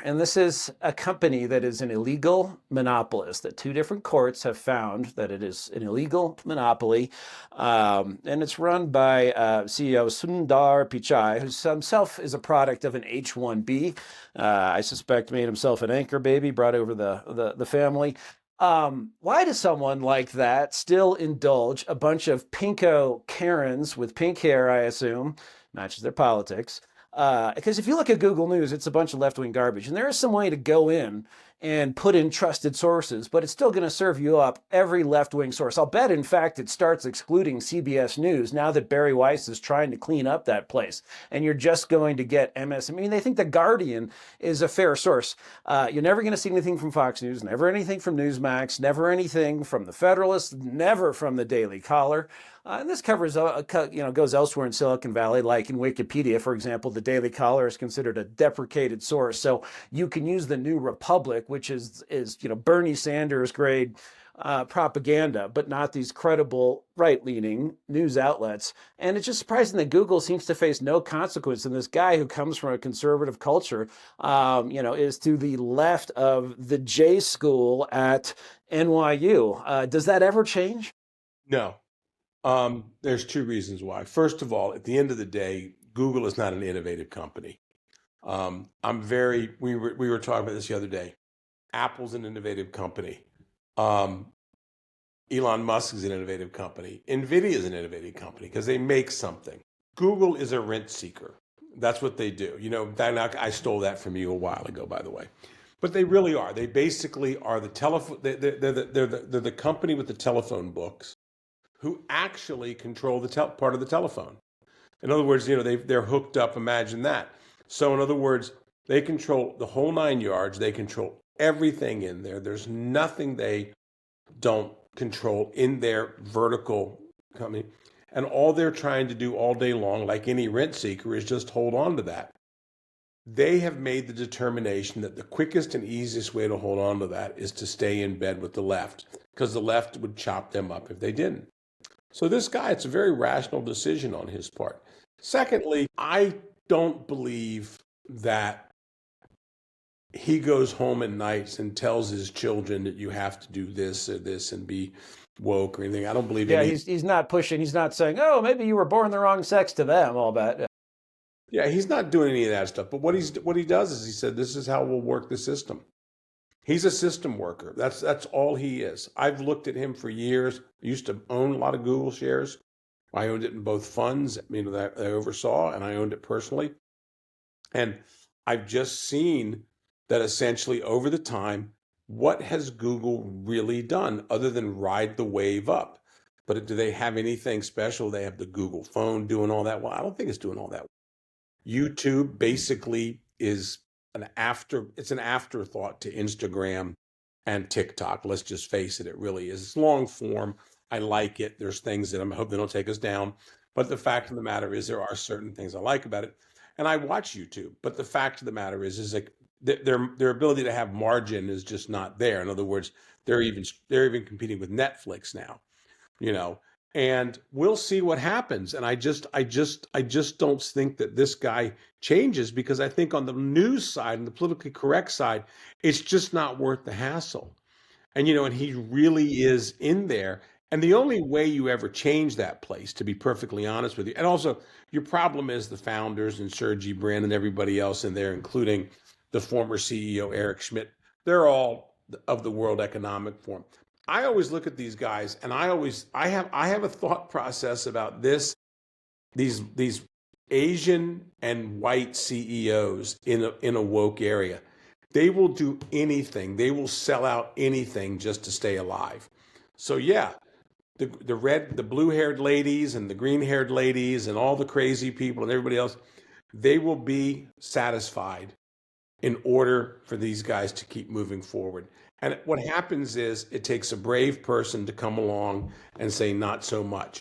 and this is a company that is an illegal monopolist, that two different courts have found that it is an illegal monopoly. And it's run by CEO Sundar Pichai, who himself is a product of an H-1B. I suspect made himself an anchor baby, brought over the family. Why does someone like that still indulge a bunch of pinko Karens with pink hair, I assume, matches their politics? Because if you look at Google News, it's a bunch of left-wing garbage. And there is some way to go in and put in trusted sources, but it's still going to serve you up every left-wing source. I'll bet, in fact, it starts excluding CBS News now that Barry Weiss is trying to clean up that place. And you're just going to get MS. I mean, they think The Guardian is a fair source. You're never going to see anything from Fox News, never anything from Newsmax, never anything from The Federalist, never from the Daily Caller. And this covers, goes elsewhere in Silicon Valley, like in Wikipedia, for example. The Daily Caller is considered a deprecated source. So you can use the New Republic, which is Bernie Sanders grade propaganda, but not these credible right-leaning news outlets. And it's just surprising that Google seems to face no consequence. And this guy who comes from a conservative culture, is to the left of the J school at NYU. Does that ever change? No. There's two reasons why. First of all, at the end of the day, Google is not an innovative company. We were talking about this the other day. Apple's an innovative company. Elon Musk is an innovative company. NVIDIA is an innovative company because they make something. Google is a rent seeker. That's what they do. I stole that from you a while ago, by the way. But they really are. They basically are the telephone. They're the company with the telephone books who actually control the part of the telephone. In other words, they're hooked up. Imagine that. So in other words, they control the whole 9 yards. They control everything in there. There's nothing they don't control in their vertical company. And all they're trying to do all day long, like any rent seeker, is just hold on to that. They have made the determination that the quickest and easiest way to hold on to that is to stay in bed with the left, because the left would chop them up if they didn't. So this guy, it's a very rational decision on his part. Secondly, I don't believe that he goes home at nights and tells his children that you have to do this or this and be woke or anything. I don't believe he's not pushing. He's not saying, oh, maybe you were born the wrong sex to them, all that. Yeah, he's not doing any of that stuff. But what he does is he said, this is how we'll work the system. He's a system worker. That's all he is. I've looked at him for years. I used to own a lot of Google shares. I owned it in both funds, that I oversaw, and I owned it personally. And I've just seen that essentially over the time, what has Google really done other than ride the wave up? But do they have anything special? They have the Google phone doing all that. Well, I don't think it's doing all that. YouTube basically is it's an afterthought to Instagram and TikTok. Let's just face it, it really is. It's long form. I like it. There's things that I hope they don't take us down. But the fact of the matter is there are certain things I like about it. And I watch YouTube. But the fact of the matter is like their ability to have margin is just not there. In other words, they're even competing with Netflix now, and we'll see what happens. And I just don't think that this guy changes, because I think on the news side and the politically correct side, it's just not worth the hassle. And, and he really is in there. And the only way you ever change that place, to be perfectly honest with you, and also your problem is the founders and Sergey Brin and everybody else in there, including the former CEO, Eric Schmidt, they're all of the World Economic Forum. I always look at these guys, and I have a thought process about these Asian and white CEOs in a woke area. They will do anything. They will sell out anything just to stay alive. So yeah, the blue-haired ladies and the green-haired ladies and all the crazy people and everybody else, they will be satisfied in order for these guys to keep moving forward. And what happens is it takes a brave person to come along and say, not so much.